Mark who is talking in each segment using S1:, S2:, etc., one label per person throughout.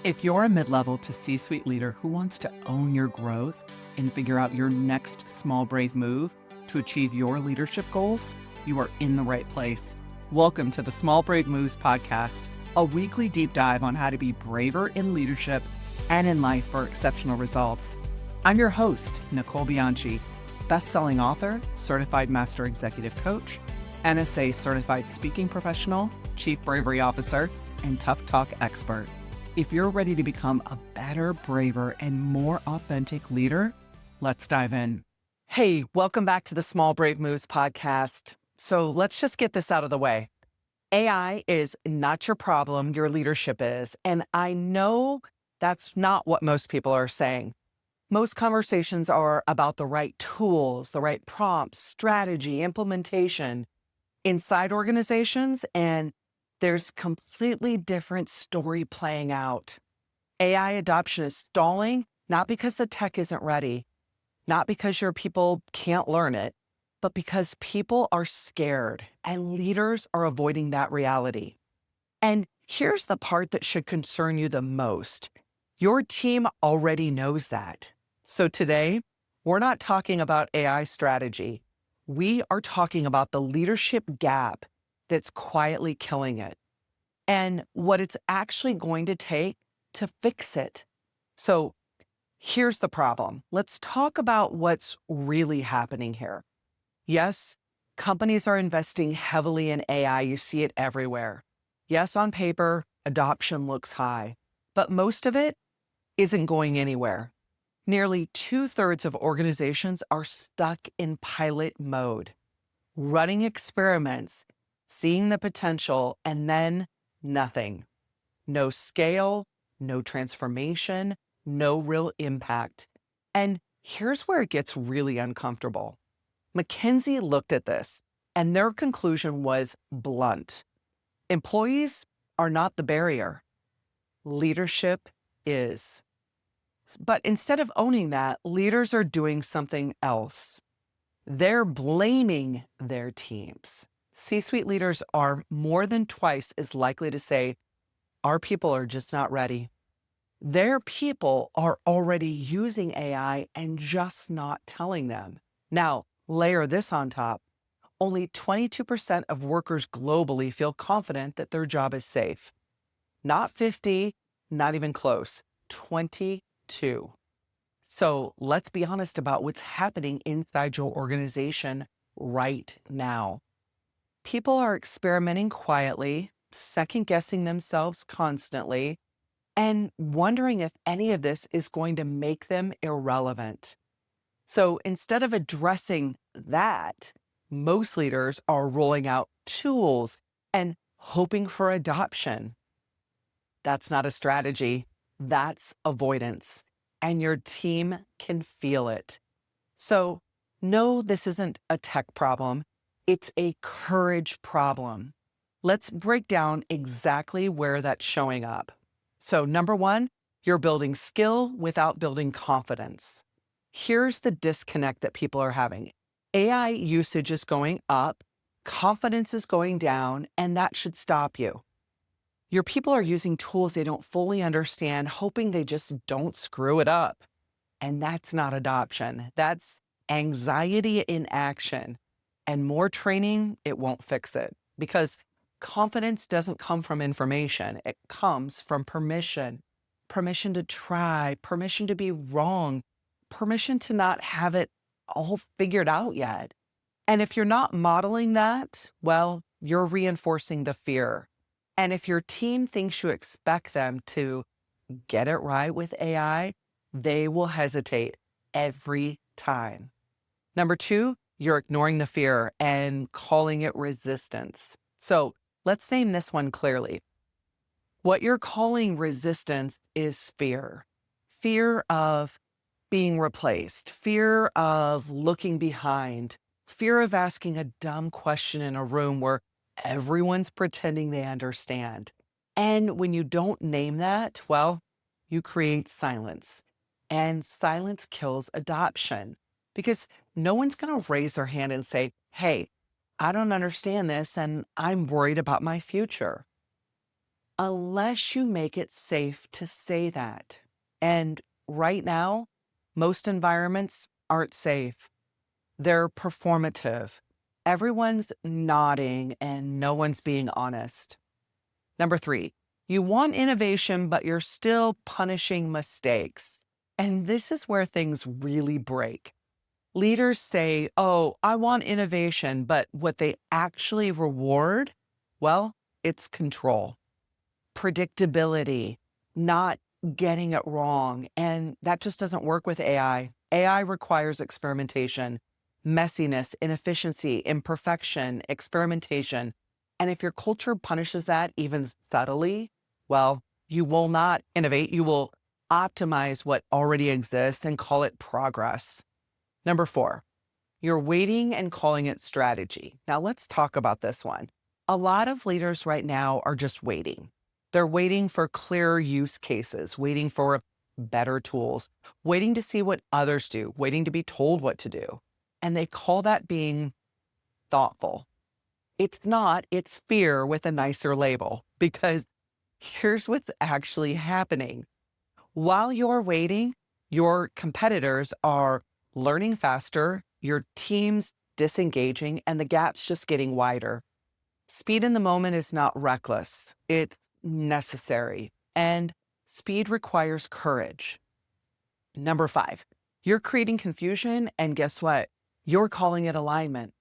S1: If you're a mid-level to C-suite leader who wants to own your growth and figure out your next small, brave move to achieve your leadership goals, you are in the right place. Welcome to the Small Brave Moves podcast, a weekly deep dive on how to be braver in leadership and in life for exceptional results. I'm your host, Nicole Bianchi, best-selling author, certified master executive coach, NSA certified speaking professional, chief bravery officer, and tough talk expert. If you're ready to become a better, braver, and more authentic leader, let's dive in. Hey, welcome back to the Small Brave Moves podcast. So let's just get this out of the way. AI is not your problem, your leadership is. And I know that's not what most people are saying. Most conversations are about the right tools, the right prompts, strategy, implementation inside organizations, and there's completely different story playing out. AI adoption is stalling, not because the tech isn't ready, not because your people can't learn it, but because people are scared and leaders are avoiding that reality. And here's the part that should concern you the most. Your team already knows that. So today, we're not talking about AI strategy. We are talking about the leadership gap that's quietly killing it and what it's actually going to take to fix it. So here's the problem. Let's talk about what's really happening here. Yes, companies are investing heavily in AI. You see it everywhere. Yes, on paper, adoption looks high, but most of it isn't going anywhere. Nearly 2/3 of organizations are stuck in pilot mode, running experiments, seeing the potential, and then nothing. No scale, no transformation, no real impact. And here's where it gets really uncomfortable. McKinsey looked at this, and their conclusion was blunt. Employees are not the barrier. Leadership is. But instead of owning that, leaders are doing something else. They're blaming their teams. C-suite leaders are more than twice as likely to say, our people are just not ready. Their people are already using AI and just not telling them. Now, layer this on top. Only 22% of workers globally feel confident that their job is safe. Not 50, not even close, 22. So let's be honest about what's happening inside your organization right now. People are experimenting quietly, second-guessing themselves constantly, and wondering if any of this is going to make them irrelevant. So instead of addressing that, most leaders are rolling out tools and hoping for adoption. That's not a strategy. That's avoidance. And your team can feel it. So no, this isn't a tech problem. It's a courage problem. Let's break down exactly where that's showing up. So number one, you're building skill without building confidence. Here's the disconnect that people are having. AI usage is going up, confidence is going down, and that should stop you. Your people are using tools they don't fully understand, hoping they just don't screw it up. And that's not adoption. That's anxiety in action. And more training, it won't fix it. Because confidence doesn't come from information. It comes from permission. Permission to try, permission to be wrong, permission to not have it all figured out yet. And if you're not modeling that, well, you're reinforcing the fear. And if your team thinks you expect them to get it right with AI, they will hesitate every time. Number two, you're ignoring the fear and calling it resistance. So let's name this one clearly. What you're calling resistance is fear. Fear of being replaced, fear of looking behind, fear of asking a dumb question in a room where everyone's pretending they understand. And when you don't name that, well, you create silence. And silence kills adoption because no one's going to raise their hand and say, hey, I don't understand this and I'm worried about my future. unless you make it safe to say that. And right now, most environments aren't safe. They're performative. Everyone's nodding and no one's being honest. Number 3, you want innovation, but you're still punishing mistakes. And this is where things really break. Leaders say, oh, I want innovation, but what they actually reward, well, it's control, predictability, not getting it wrong. And that just doesn't work with AI. AI requires experimentation, messiness, inefficiency, imperfection, experimentation. And if your culture punishes that even subtly, well, you will not innovate. You will optimize what already exists and call it progress. Number 4, you're waiting and calling it strategy. Now let's talk about this one. A lot of leaders right now are just waiting. They're waiting for clearer use cases, waiting for better tools, waiting to see what others do, waiting to be told what to do. And they call that being thoughtful. It's not, it's fear with a nicer label, because here's what's actually happening. While you're waiting, your competitors are learning faster, your team's disengaging, and the gap's just getting wider. Speed in the moment is not reckless, it's necessary. And speed requires courage. Number 5, you're creating confusion, and guess what? You're calling it alignment.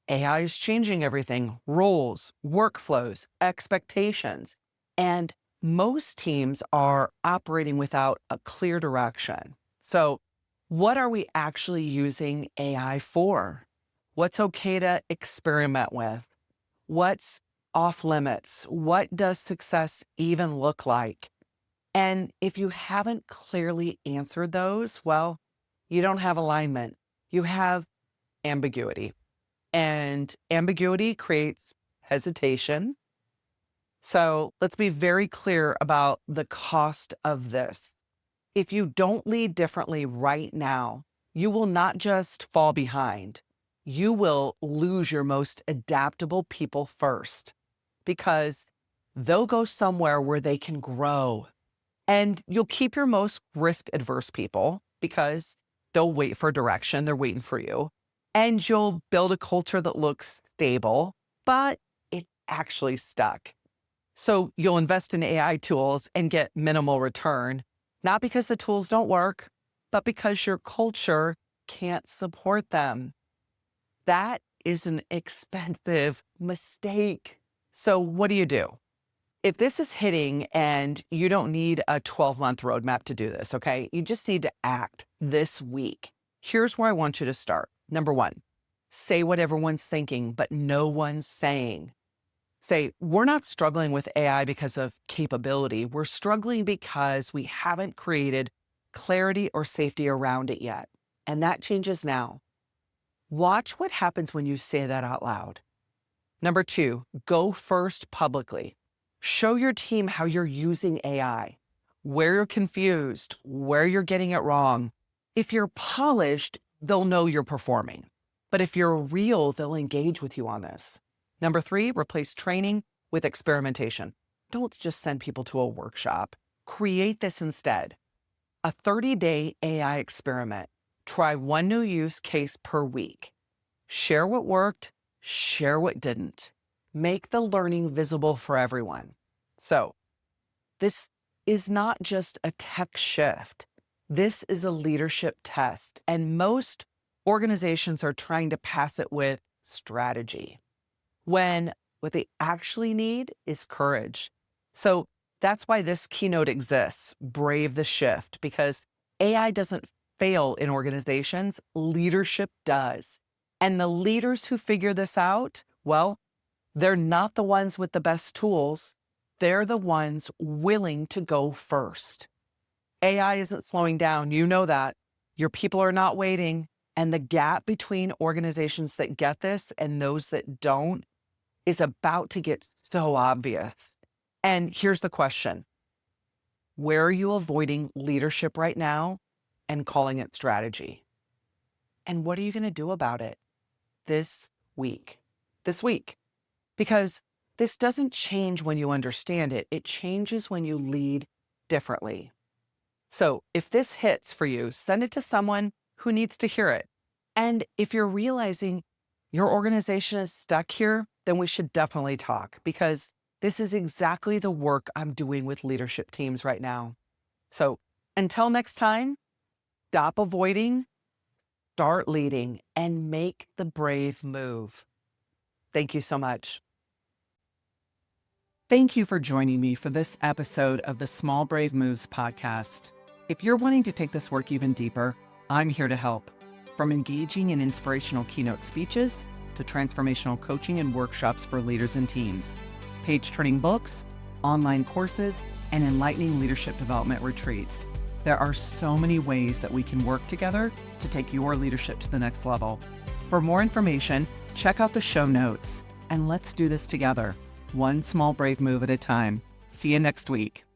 S1: AI is changing everything, roles, workflows, expectations. And most teams are operating without a clear direction. So, what are we actually using AI for? What's okay to experiment with? What's off limits? What does success even look like? And if you haven't clearly answered those, well, you don't have alignment. You have ambiguity. And ambiguity creates hesitation. So let's be very clear about the cost of this. If you don't lead differently right now, you will not just fall behind. You will lose your most adaptable people first, because they'll go somewhere where they can grow. And you'll keep your most risk adverse people because they'll wait for direction. They're waiting for you. And you'll build a culture that looks stable, but it's actually stuck. So you'll invest in AI tools and get minimal return, not because the tools don't work, but because your culture can't support them. That is an expensive mistake. So what do? If this is hitting and you don't need a 12-month roadmap to do this, okay? You just need to act this week. Here's where I want you to start. Number 1, say what everyone's thinking, but no one's saying. Say, we're not struggling with AI because of capability. We're struggling because we haven't created clarity or safety around it yet. And that changes now. Watch what happens when you say that out loud. Number 2, go first publicly. Show your team how you're using AI, where you're confused, where you're getting it wrong. If you're polished, they'll know you're performing. But if you're real, they'll engage with you on this. Number 3, replace training with experimentation. Don't just send people to a workshop. Create this instead. A 30-day AI experiment. Try one new use case per week. Share what worked, share what didn't. Make the learning visible for everyone. So, this is not just a tech shift. This is a leadership test, and most organizations are trying to pass it with strategy, when what they actually need is courage. So that's why this keynote exists, Brave the Shift, because AI doesn't fail in organizations, leadership does. And the leaders who figure this out, well, they're not the ones with the best tools. They're the ones willing to go first. AI isn't slowing down. You know that. Your people are not waiting. And the gap between organizations that get this and those that don't is about to get so obvious. And here's the question. Where are you avoiding leadership right now and calling it strategy? And what are you going to do about it this week? This week. Because This doesn't change when you understand it. It changes when you lead differently. So if this hits for you, send it to someone who needs to hear it. And if you're realizing your organization is stuck here, then we should definitely talk, because this is exactly the work I'm doing with leadership teams right now. So until next time, stop avoiding, start leading, and make the brave move. Thank you so much. Thank you for joining me for this episode of the Small Brave Moves podcast. If you're wanting to take this work even deeper, I'm here to help. From engaging in inspirational keynote speeches to transformational coaching and workshops for leaders and teams, page-turning books, online courses, and enlightening leadership development retreats. There are so many ways that we can work together to take your leadership to the next level. For more information, check out the show notes, and let's do this together. One small brave move at a time. See you next week.